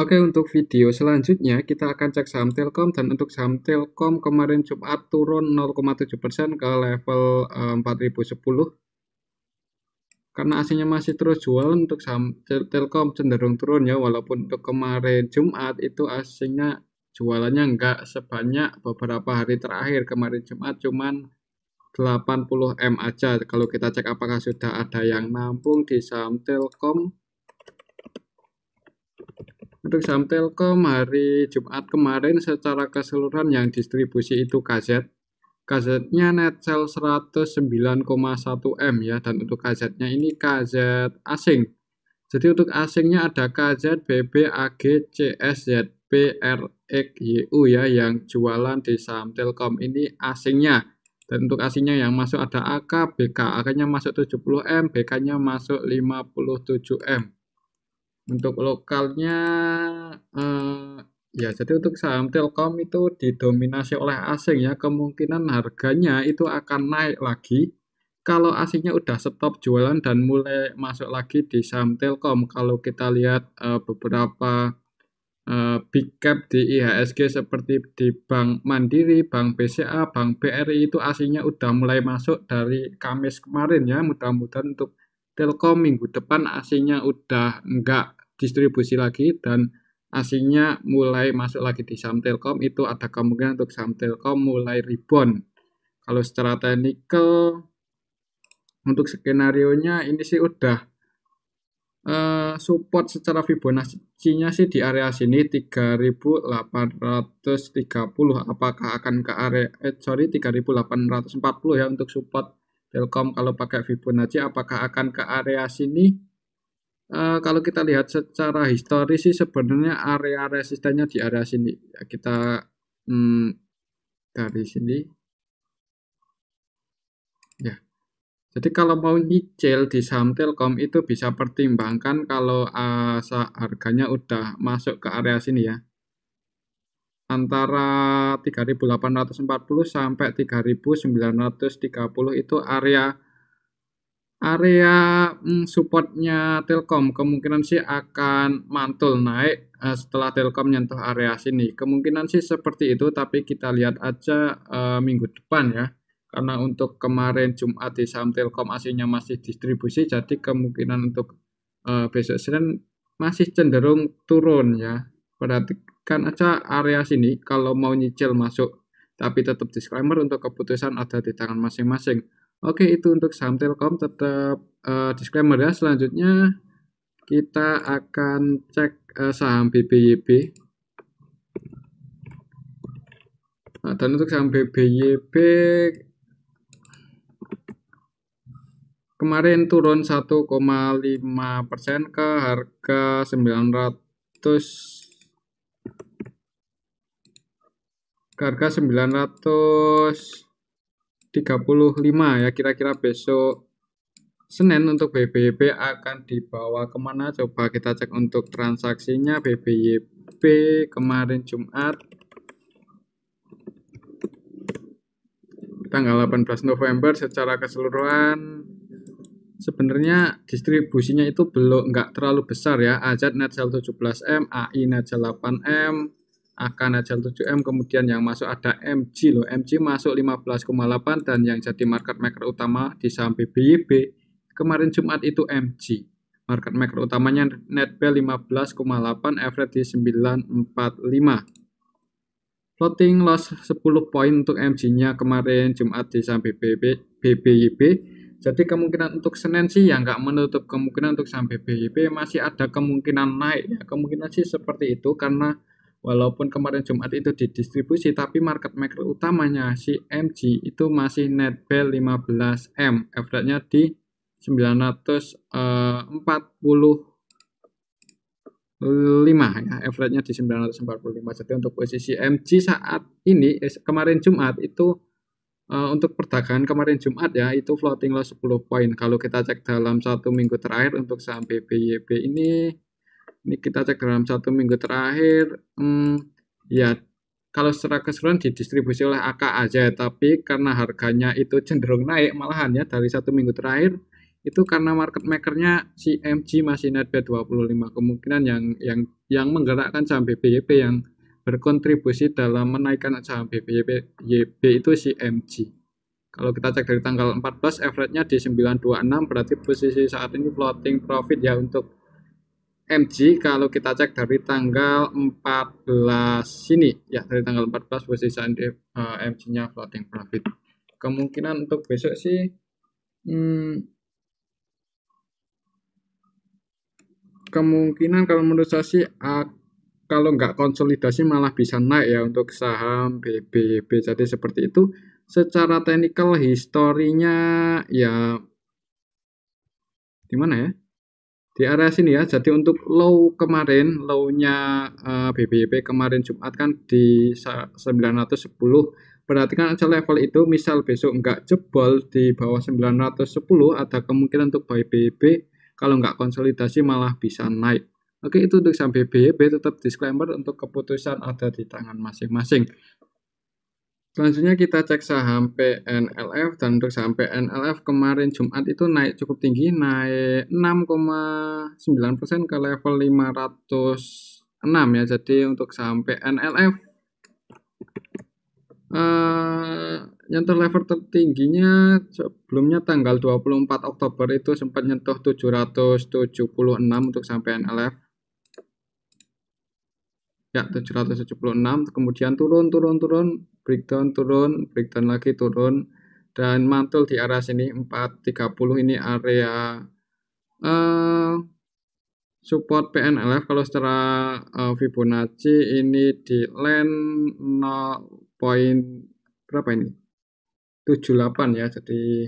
Oke, untuk video selanjutnya kita akan cek saham Telkom, dan untuk saham Telkom kemarin Jumat turun 0,7% ke level 4010 karena aslinya masih terus jual. Untuk saham Telkom cenderung turun ya, walaupun untuk kemarin Jumat itu aslinya jualannya enggak sebanyak beberapa hari terakhir. Kemarin Jumat cuman 80 M aja. Kalau kita cek apakah sudah ada yang nampung di saham Telkom. Untuk saham Telkom hari Jumat kemarin secara keseluruhan yang distribusi itu KZ. KZ-nya net sell 109,1 M ya, dan untuk KZ-nya ini KZ asing. Jadi untuk asingnya ada KZ, BB, AG, CS, ZB, RX, YU ya, yang jualan di saham Telkom ini asingnya. Dan untuk asingnya yang masuk ada AK, BK, AK-nya masuk 70 M, BK-nya masuk 57 M. Untuk lokalnya ya, jadi untuk saham Telkom itu didominasi oleh asing ya, kemungkinan harganya itu akan naik lagi kalau asingnya udah stop jualan dan mulai masuk lagi di saham Telkom. Kalau kita lihat beberapa big cap di IHSG seperti di Bank Mandiri, Bank BCA, Bank BRI itu aslinya udah mulai masuk dari Kamis kemarin ya. Mudah-mudahan untuk Telkom minggu depan aslinya udah enggak distribusi lagi dan aslinya mulai masuk lagi di saham Telkom. Itu ada kemungkinan untuk saham Telkom mulai rebound. Kalau secara teknikal untuk skenario-nya ini sih udah support secara Fibonacci-nya sih di area sini 3830. Apakah akan ke area 3840 ya untuk support Telkom kalau pakai Fibonacci, apakah akan ke area sini? Kalau kita lihat secara historis sih sebenarnya area resistennya di area sini ya, kita dari sini ya. Jadi kalau mau nyicil di saham Telkom itu bisa pertimbangkan kalau harganya udah masuk ke area sini ya. Antara 3840 sampai 3930 itu area supportnya Telkom. Kemungkinan sih akan mantul naik setelah Telkom nyentuh area sini. Kemungkinan sih seperti itu, tapi kita lihat aja minggu depan ya. Karena untuk kemarin Jumat di saham Telkom aslinya masih distribusi, jadi kemungkinan untuk besok Senin masih cenderung turun ya. Perhatikan aja area sini kalau mau nyicil masuk, tapi tetap disclaimer untuk keputusan ada di tangan masing-masing. Oke, itu untuk saham Telkom, tetap disclaimer ya. Selanjutnya kita akan cek saham BBYB. Nah, dan untuk saham BBYB kemarin turun 1,5% ke harga 935 ya. Kira-kira besok Senin untuk BBYB akan dibawa kemana? Coba kita cek untuk transaksinya. BBYB kemarin Jumat tanggal 18 November secara keseluruhan sebenarnya distribusinya itu nggak terlalu besar ya. AZ net sell 17M, AI net sell 8M, AK net sell 7M, kemudian yang masuk ada MG loh. MG masuk 15,8 dan yang jadi market maker utama di saham BBYB kemarin Jumat itu MG. Market maker utamanya net bell 15,8, average di 945. Floating loss 10 poin untuk MG-nya kemarin Jumat di saham BBYB. Jadi kemungkinan untuk Senin sih ya nggak menutup kemungkinan untuk saham BBYB masih ada kemungkinan naik ya. Kemungkinan sih seperti itu karena walaupun kemarin Jumat itu didistribusi, tapi market maker utamanya si MG itu masih net bell 15M, average-nya di 945 ya, average-nya di 945. Jadi untuk posisi MG saat ini kemarin Jumat itu untuk perdagangan kemarin Jumat ya, itu floating loss 10 poin. Kalau kita cek dalam satu minggu terakhir untuk saham BBYB ini kita cek dalam satu minggu terakhir ya, kalau secara keseluruhan didistribusi oleh AKAZ, tapi karena harganya itu cenderung naik malahan ya dari satu minggu terakhir, itu karena market makernya si MG masih net B25, kemungkinan yang menggerakkan saham BBYP yang berkontribusi dalam menaikkan saham BBYP itu si MG. Kalau kita cek dari tanggal 14, average-nya di 926, berarti posisi saat ini floating profit ya untuk MG. Kalau kita cek dari tanggal 14 sini, ya dari tanggal 14 posisi saat ini MG-nya floating profit. Kemungkinan untuk besok sih, kemungkinan kalau menurut saya sih, kalau nggak konsolidasi malah bisa naik ya untuk saham BBYP. Jadi seperti itu. Secara teknikal historinya ya di mana ya? Di area sini ya. Jadi untuk low kemarin, low-nya BBYP kemarin Jumat kan di 910. Perhatikan aja level itu, misal besok nggak jebol di bawah 910, ada kemungkinan untuk BBYP kalau nggak konsolidasi malah bisa naik. Oke, itu untuk saham BBYP. Tetap disclaimer, untuk keputusan ada di tangan masing-masing. Selanjutnya kita cek saham PNLF, dan untuk saham PNLF kemarin Jumat itu naik cukup tinggi, naik 6,9% ke level 506 ya. Jadi untuk saham PNLF nyentuh level tertingginya sebelumnya tanggal 24 Oktober itu sempat nyentuh 776 untuk saham PNLF. Ya, 776, kemudian turun, breakdown lagi turun, dan mantul di area sini 430. Ini area support PNLF. Kalau secara Fibonacci ini di land 0.78 ya. Jadi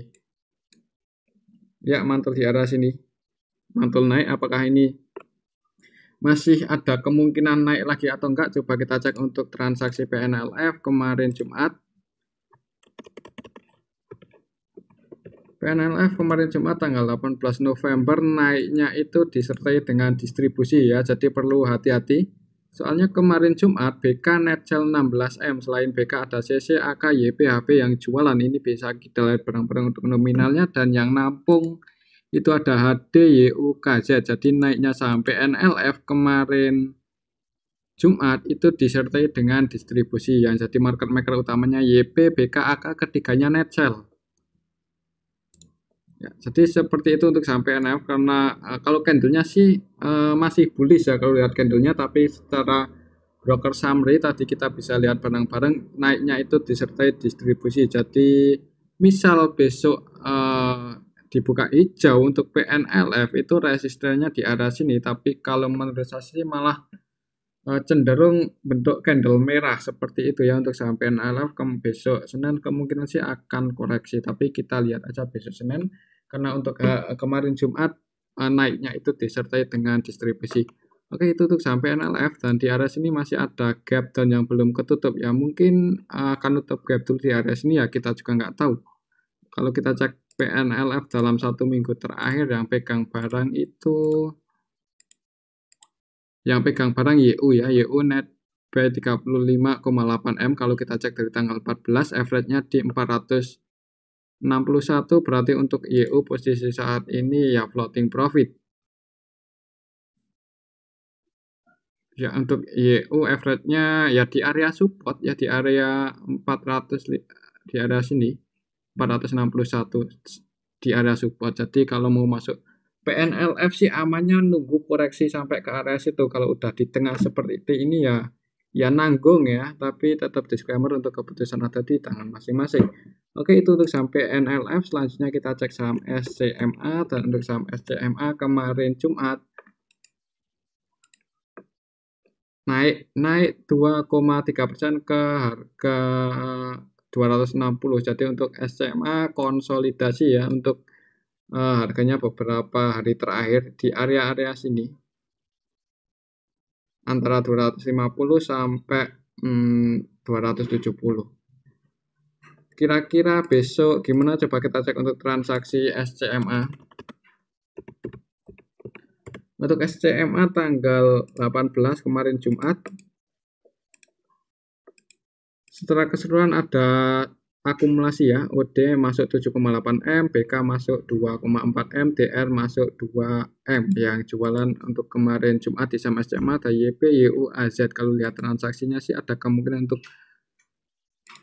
ya mantul di area sini, mantul naik. Apakah ini masih ada kemungkinan naik lagi atau enggak? Coba kita cek untuk transaksi PNLF kemarin Jumat. PNLF kemarin Jumat tanggal 18 November naiknya itu disertai dengan distribusi ya. Jadi perlu hati-hati. Soalnya kemarin Jumat BK net sell 16M. Selain BK ada CC, AK, YP, HP yang jualan. Ini bisa kita lihat barang-barang untuk nominalnya, dan yang nampung itu ada HD, YU, KZ. Jadi naiknya saham PNLF kemarin Jumat itu disertai dengan distribusi yang jadi market maker utamanya YP, BK, AK, ketiganya net sell. Ya, jadi seperti itu untuk saham PNLF, karena kalau candlenya sih masih bullish ya kalau lihat candlenya, tapi secara broker summary tadi kita bisa lihat bareng-bareng naiknya itu disertai distribusi. Jadi misal besok dibuka hijau untuk PNLF itu resistennya di area sini, tapi kalau menurut saya sih malah cenderung bentuk candle merah seperti itu ya untuk saham PNLF. Besok Senin kemungkinan sih akan koreksi, tapi kita lihat aja besok Senin, karena untuk kemarin Jumat naiknya itu disertai dengan distribusi. Oke, itu untuk saham PNLF, dan di area sini masih ada gap down yang belum ketutup ya. Mungkin akan tutup gap dulu di area sini ya, kita juga nggak tahu. Kalau kita cek PNLF dalam 1 minggu terakhir yang pegang barang itu, YU ya, YU net buy 35,8M. Kalau kita cek dari tanggal 14, average-nya di 461, berarti untuk YU posisi saat ini ya floating profit. Ya, untuk YU average-nya ya di area support ya, di area 400, di area sini 461 di area support. Jadi kalau mau masuk PNLF sih amannya nunggu koreksi sampai ke area situ. Kalau udah di tengah seperti ini ya nanggung ya, tapi tetap disclaimer, untuk keputusan ada di tangan masing-masing. Oke, itu untuk saham PNLF. Selanjutnya kita cek saham SCMA, dan untuk saham SCMA kemarin Jumat naik 2,3% ke harga 260. Jadi untuk SCMA konsolidasi ya, untuk harganya beberapa hari terakhir di area-area sini antara 250 sampai 270. Kira-kira besok gimana? Coba kita cek untuk transaksi SCMA. Untuk SCMA tanggal 18 kemarin Jumat, secara keseluruhan ada akumulasi ya, OD masuk 7,8 M, BK masuk 2,4 M, DR masuk 2 M. Yang jualan untuk kemarin Jumat di saham SCMA ada YP, YU, AZ. Kalau lihat transaksinya sih ada kemungkinan untuk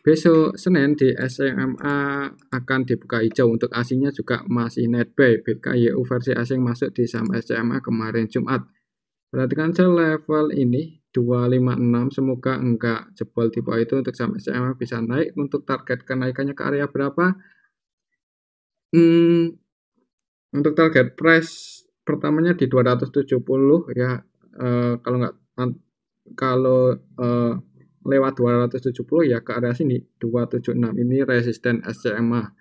besok Senin di SCMA akan dibuka hijau. Untuk asingnya juga masih net buy. BK, YU versi asing masuk di saham SCMA kemarin Jumat. Perhatikan level ini 256, semoga enggak jebol di bawah itu. Untuk saham SCMA bisa naik. Untuk target kenaikannya ke area berapa? Untuk target price pertamanya di 270 ya. Kalau lewat 270 ya ke area sini 276. Ini resisten SCMA.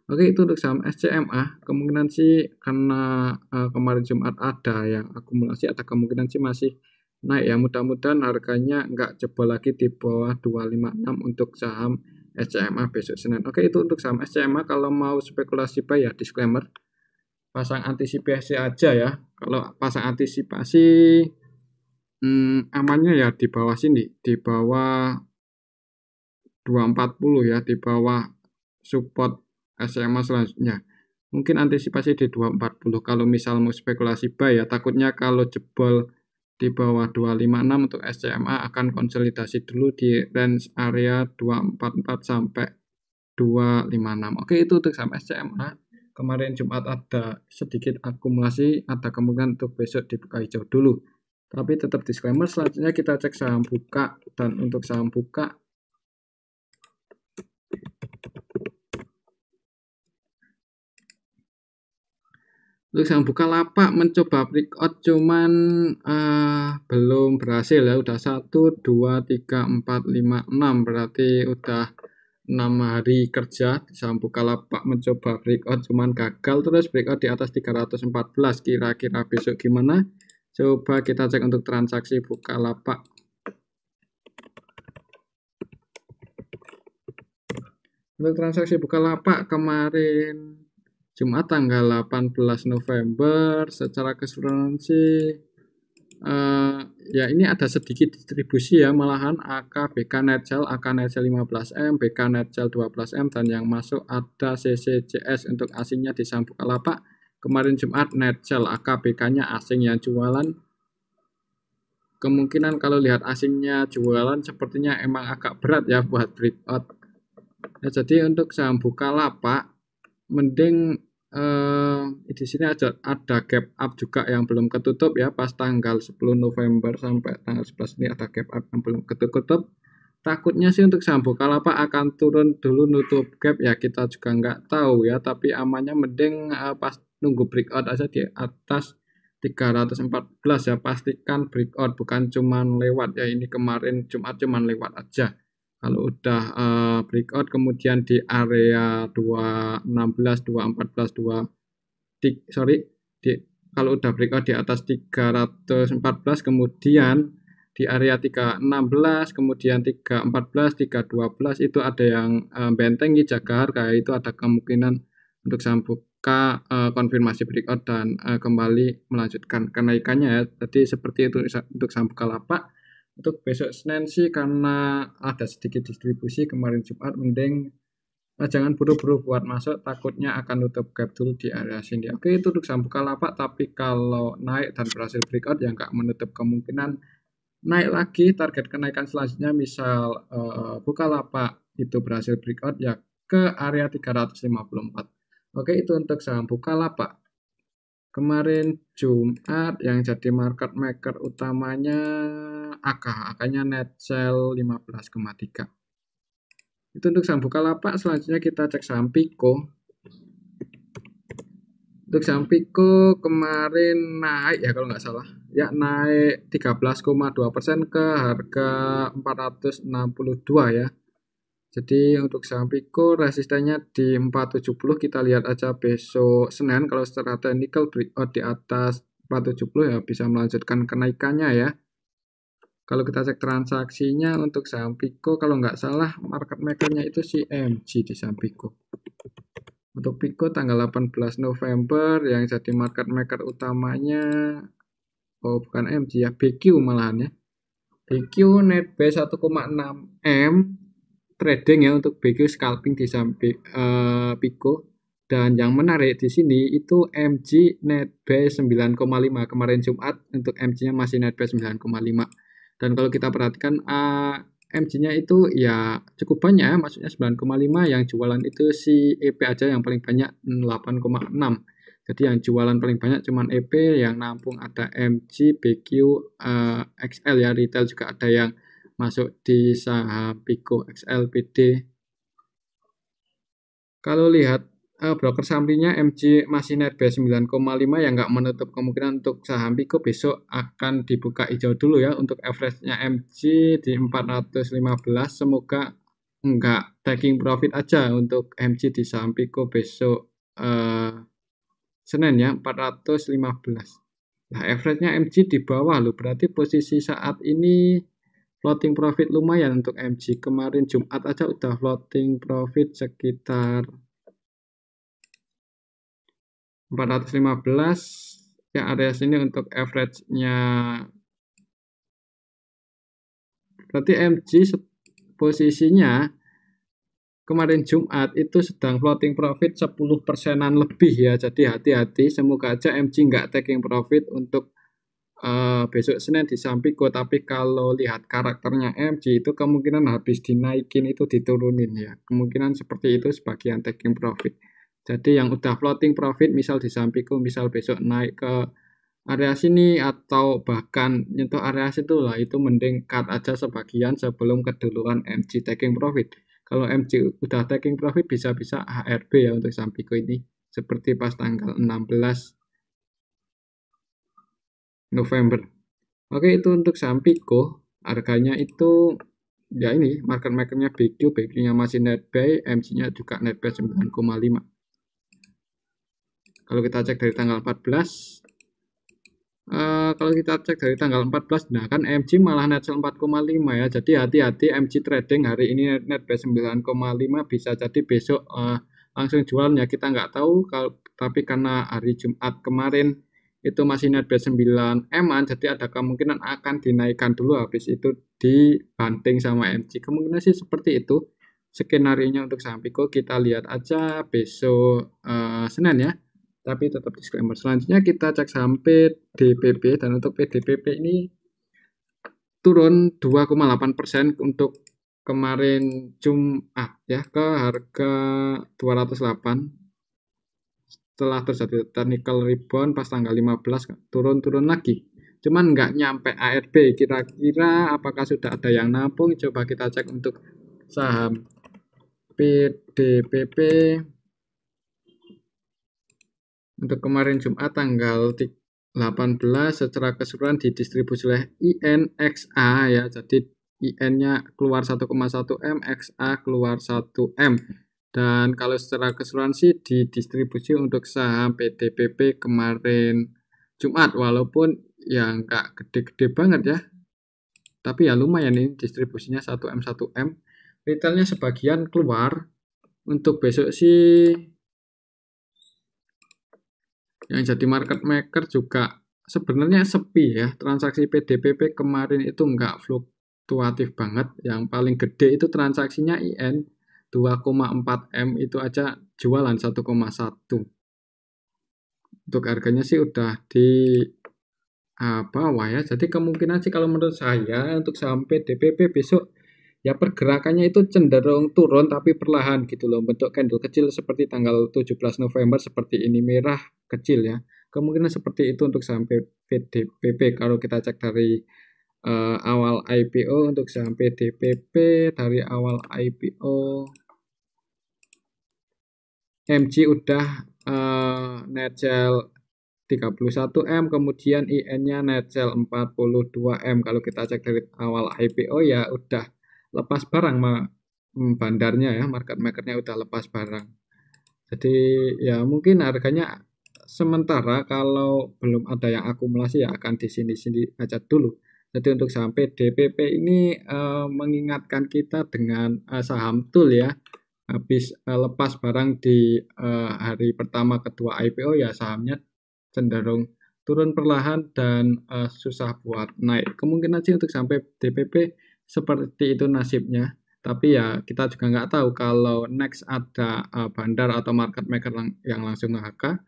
Oke, itu untuk saham SCMA. Kemungkinan sih karena kemarin Jumat ada yang akumulasi, ada kemungkinan sih masih naik ya. Mudah-mudahan harganya nggak jebol lagi di bawah 256 untuk saham SCMA besok Senin. Oke, itu untuk saham SCMA. Kalau mau spekulasi buy ya disclaimer, pasang antisipasi aja ya. Kalau pasang antisipasi amannya ya di bawah sini, di bawah 240 ya, di bawah support SMA selanjutnya. Mungkin antisipasi di 240 kalau misal mau spekulasi buy ya. Takutnya kalau jebol di bawah 256 untuk SCMA akan konsolidasi dulu di range area 244 sampai 256. Oke, itu untuk saham SCMA. Kemarin Jumat ada sedikit akumulasi, ada kemungkinan untuk besok dibuka hijau dulu. Tapi tetap disclaimer, selanjutnya kita cek saham buka. Dan untuk saham buka, untuk saham Bukalapak mencoba breakout cuman belum berhasil ya. Udah 1, 2, 3, 4, 5, 6. Berarti udah 6 hari kerja di saham Bukalapak mencoba breakout cuman gagal terus. Breakout di atas 314. Kira-kira besok gimana? Coba kita cek untuk transaksi Bukalapak. Untuk transaksi Bukalapak kemarin Jumat tanggal 18 November secara keseluruhan sih ya ini ada sedikit distribusi ya, malahan AK, BK net sell, AK net sell 15M, BK net sell 12M, dan yang masuk ada CCJS. Untuk asingnya di saham Bukalapak kemarin Jumat net sell, AK, BK-nya asing yang jualan. Kemungkinan kalau lihat asingnya jualan sepertinya emang agak berat ya buat breakout. Ya, jadi untuk saham Bukalapak mending di sini ada gap up juga yang belum ketutup ya, pas tanggal 10 November sampai tanggal 11 ini ada gap up yang belum ketutup. Takutnya sih untuk saham Bukalapak akan turun dulu nutup gap ya, kita juga nggak tahu ya, tapi amannya mending pas nunggu breakout aja di atas 314 ya, pastikan breakout bukan cuman lewat ya. Ini kemarin Jumat cuman lewat aja. Kalau udah breakout kemudian di area 216, 214, kalau udah breakout di atas 314 kemudian di area 316 kemudian 314, 312 itu ada yang bentengi jaga harga, itu ada kemungkinan untuk saham buka konfirmasi breakout dan kembali melanjutkan kenaikannya ya. Jadi seperti itu untuk saham Bukalapak. Untuk besok Senin sih karena ada sedikit distribusi kemarin Jumat, mending jangan buru-buru buat masuk, takutnya akan tutup gap dulu di area sini. Oke, itu untuk saham Bukalapak, tapi kalau naik dan berhasil breakout ya nggak menutup kemungkinan naik lagi. Target kenaikan selanjutnya misal Bukalapak itu berhasil breakout ya ke area 354. Oke, itu untuk saham Bukalapak. Kemarin Jumat yang jadi market maker utamanya AK-nya net sell 15,3. Itu untuk saham Bukalapak. Selanjutnya kita cek saham Pico. Untuk saham Pico kemarin naik ya kalau nggak salah. Ya naik 13,2% ke harga 462 ya. Jadi untuk saham Pico resistennya di 470, kita lihat aja besok Senin. Kalau secara teknikal breakout di atas 470 ya bisa melanjutkan kenaikannya ya. Kalau kita cek transaksinya untuk saham Pico kalau nggak salah market makernya itu si MG di saham Pico. Untuk Pico tanggal 18 November yang jadi market maker utamanya bukan MG ya, BQ malahan ya. BQ net buy 1,6 M, trading ya, untuk BQ scalping di samping Pico. Dan yang menarik di sini itu MG netbuy 9,5 kemarin Jumat, untuk MG-nya masih netbuy 9,5. Dan kalau kita perhatikan MG-nya itu ya cukup banyak, maksudnya 9,5, yang jualan itu si EP aja yang paling banyak 8,6. Jadi yang jualan paling banyak cuman EP, yang nampung ada MG, BQ, XL ya, retail juga ada yang masuk di saham Pico, XL, PD. Kalau lihat broker sampingnya MG masih netbuy 9,5, yang nggak menutup kemungkinan untuk saham Pico besok akan dibuka hijau dulu ya. Untuk average-nya MG di 415, semoga nggak taking profit aja untuk MG di saham Pico besok Senin ya, 415. Nah, average-nya MG di bawah loh, berarti posisi saat ini floating profit lumayan untuk MG. Kemarin Jumat aja udah floating profit sekitar 415 ya, area sini untuk average-nya. Berarti MG posisinya kemarin Jumat itu sedang floating profit 10%-an lebih ya. Jadi hati-hati, semoga aja MG nggak taking profit untuk besok Senin di Sampico. Tapi kalau lihat karakternya MG itu kemungkinan habis dinaikin itu diturunin ya. Kemungkinan seperti itu sebagian taking profit. Jadi yang udah floating profit misal di Sampico, misal besok naik ke area sini atau bahkan nyentuh area situ lah, itu mending cut aja sebagian sebelum keduluan MG taking profit. Kalau MG udah taking profit bisa-bisa HRB ya untuk Sampico ini, seperti pas tanggal 16 November. Oke, itu untuk Sampico. Harganya itu ya ini, market makernya BQ, BQ-nya masih netbuy, MG-nya juga netbuy 9,5. Kalau kita cek dari tanggal 14, kalau kita cek dari tanggal 14, nah kan MG malah net sell 4,5 ya. Jadi hati-hati MG trading hari ini netbuy 9,5, bisa jadi besok langsung jualan ya, kita nggak tahu. Tapi karena hari Jumat kemarin itu masih netbuy 9M-an, jadi ada kemungkinan akan dinaikkan dulu, habis itu dibanting sama MG. Kemungkinan sih seperti itu skenario-nya untuk saham Pico. Kita lihat aja besok Senin ya. Tapi tetap disclaimer. Selanjutnya kita cek saham PDPP, dan untuk PDPP ini turun 2,8% untuk kemarin Jumat ya, ke harga 208. Setelah terjadi technical rebound pas tanggal 15 turun-turun lagi. Cuman nggak nyampe ARB. Kira-kira apakah sudah ada yang nampung? Coba kita cek untuk saham PDPP. Untuk kemarin Jumat tanggal 18 secara keseluruhan didistribusi oleh INXA ya. Jadi IN-nya keluar 1,1 M, XA keluar 1 M. Dan kalau secara keseluruhan sih didistribusi untuk saham PDPP kemarin Jumat, walaupun ya nggak gede-gede banget ya. Tapi ya lumayan ini distribusinya 1 M 1 M. Retailnya sebagian keluar. Untuk besok sih yang jadi market maker juga sebenarnya sepi ya. Transaksi PDPP kemarin itu nggak fluktuatif banget. Yang paling gede itu transaksinya IN 2,4 M, itu aja jualan 1,1. Untuk harganya sih udah di bawah ya. Jadi kemungkinan sih kalau menurut saya untuk saham PDPP besok ya pergerakannya itu cenderung turun tapi perlahan gitu loh. Bentuk candle kecil seperti tanggal 17 November seperti ini, merah kecil ya. Kemungkinan seperti itu untuk saham PDPP. Kalau kita cek dari awal IPO untuk saham PDPP, dari awal IPO MG udah net sell 31 M, kemudian IN-nya net sell 42 M. Kalau kita cek dari awal IPO ya udah lepas barang bandarnya ya, market makernya udah lepas barang. Jadi ya mungkin harganya sementara kalau belum ada yang akumulasi ya akan di sini-sini aja dulu. Jadi untuk saham PDPP ini mengingatkan kita dengan saham TUL ya. Habis lepas barang di hari pertama kedua IPO ya sahamnya cenderung turun perlahan dan susah buat naik. Kemungkinan sih untuk sampai DPP seperti itu nasibnya. Tapi ya kita juga nggak tahu kalau next ada bandar atau market maker yang langsung nge-HK.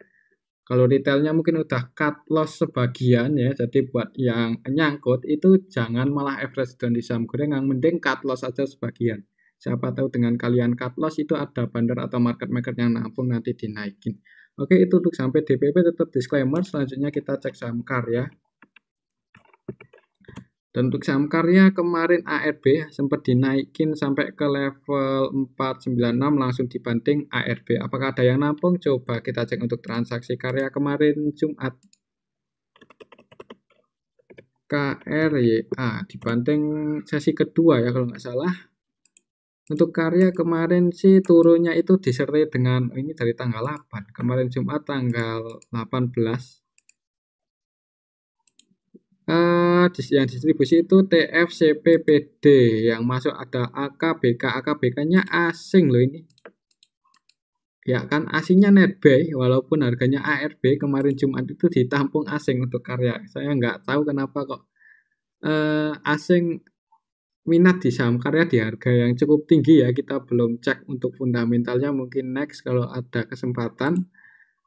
Kalau retailnya mungkin udah cut loss sebagian ya, jadi buat yang nyangkut itu jangan malah average down di saham gorengan, mending cut loss aja sebagian. Siapa tahu dengan kalian cut loss itu ada bandar atau market maker yang nampung nanti dinaikin. Oke, itu untuk sampai DPP tetap disclaimer. Selanjutnya kita cek saham karya. Dan untuk saham karya kemarin ARB sempat dinaikin sampai ke level 496 langsung dibanting ARB. Apakah ada yang nampung? Coba kita cek untuk transaksi karya kemarin Jumat. KRYA dibanting sesi kedua ya kalau nggak salah. Untuk karya kemarin sih turunnya itu disertai dengan ini dari tanggal 8. Kemarin Jumat tanggal 18. Yang distribusi itu TFCPPD, yang masuk ada AKBK. AKBK-nya asing loh ini. Ya kan, asingnya netbuy, walaupun harganya ARB kemarin Jumat itu ditampung asing untuk karya. Saya nggak tahu kenapa kok asing minat di saham karya di harga yang cukup tinggi ya. Kita belum cek untuk fundamentalnya, mungkin next kalau ada kesempatan.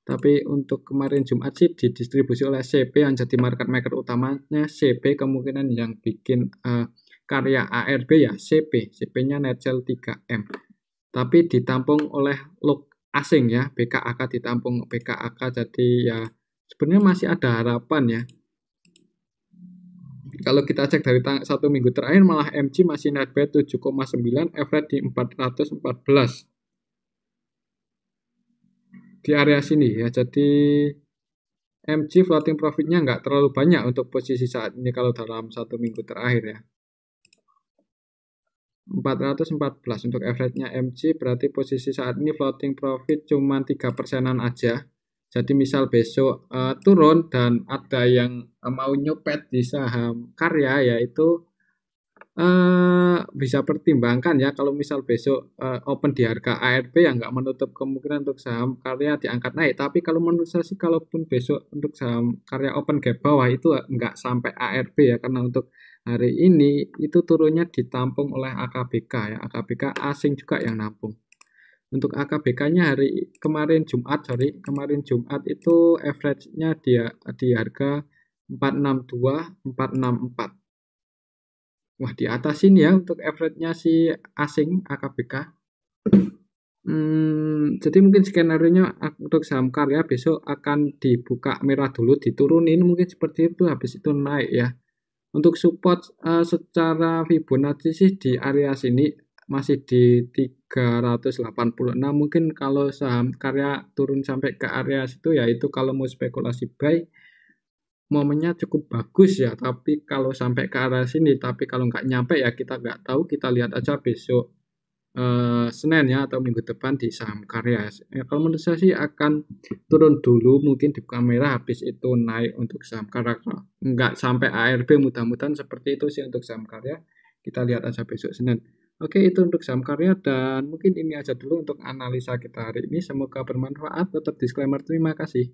Tapi untuk kemarin Jumat sih didistribusi oleh CP yang jadi market maker utamanya. CP kemungkinan yang bikin karya ARB ya CP. CP-nya Netcel 3M. Tapi ditampung oleh log asing ya. BKAK ditampung BKAK. Jadi ya sebenarnya masih ada harapan ya. Kalau kita cek dari satu minggu terakhir malah MG masih net buy 7,9, average di 414. Di area sini ya, jadi MG floating profitnya nggak terlalu banyak untuk posisi saat ini kalau dalam satu minggu terakhir ya. 414 untuk average-nya MG, berarti posisi saat ini floating profit cuma 3%-an aja. Jadi misal besok turun dan ada yang mau nyopet di saham karya, yaitu bisa pertimbangkan ya kalau misal besok open di harga ARB ya nggak menutup kemungkinan untuk saham karya diangkat naik. Tapi kalau menurut saya sih kalaupun besok untuk saham karya open gap bawah itu nggak sampai ARB ya, karena untuk hari ini itu turunnya ditampung oleh AKBK ya. AKBK asing juga yang nampung. Untuk AKBK-nya kemarin Jumat itu average-nya di harga 462, 464. Wah, di atas ini ya untuk average-nya si asing AKBK. Jadi mungkin skenario-nya untuk saham karya besok akan dibuka merah dulu, diturunin mungkin seperti itu, habis itu naik ya. Untuk support secara Fibonacci sih di area sini masih di 386. Mungkin kalau saham karya turun sampai ke area situ ya itu kalau mau spekulasi buy momennya cukup bagus ya, tapi kalau sampai ke arah sini, tapi kalau nggak nyampe ya kita nggak tahu, kita lihat aja besok Senin ya atau minggu depan di saham karya. Ya, kalau menurut saya sih akan turun dulu, mungkin dibuka merah, habis itu naik untuk saham karya. Nggak sampai ARB, mudah-mudahan seperti itu sih untuk saham karya. Kita lihat aja besok Senin. Oke, itu untuk saham karya dan mungkin ini aja dulu untuk analisa kita hari ini. Semoga bermanfaat. Tetap disclaimer, terima kasih.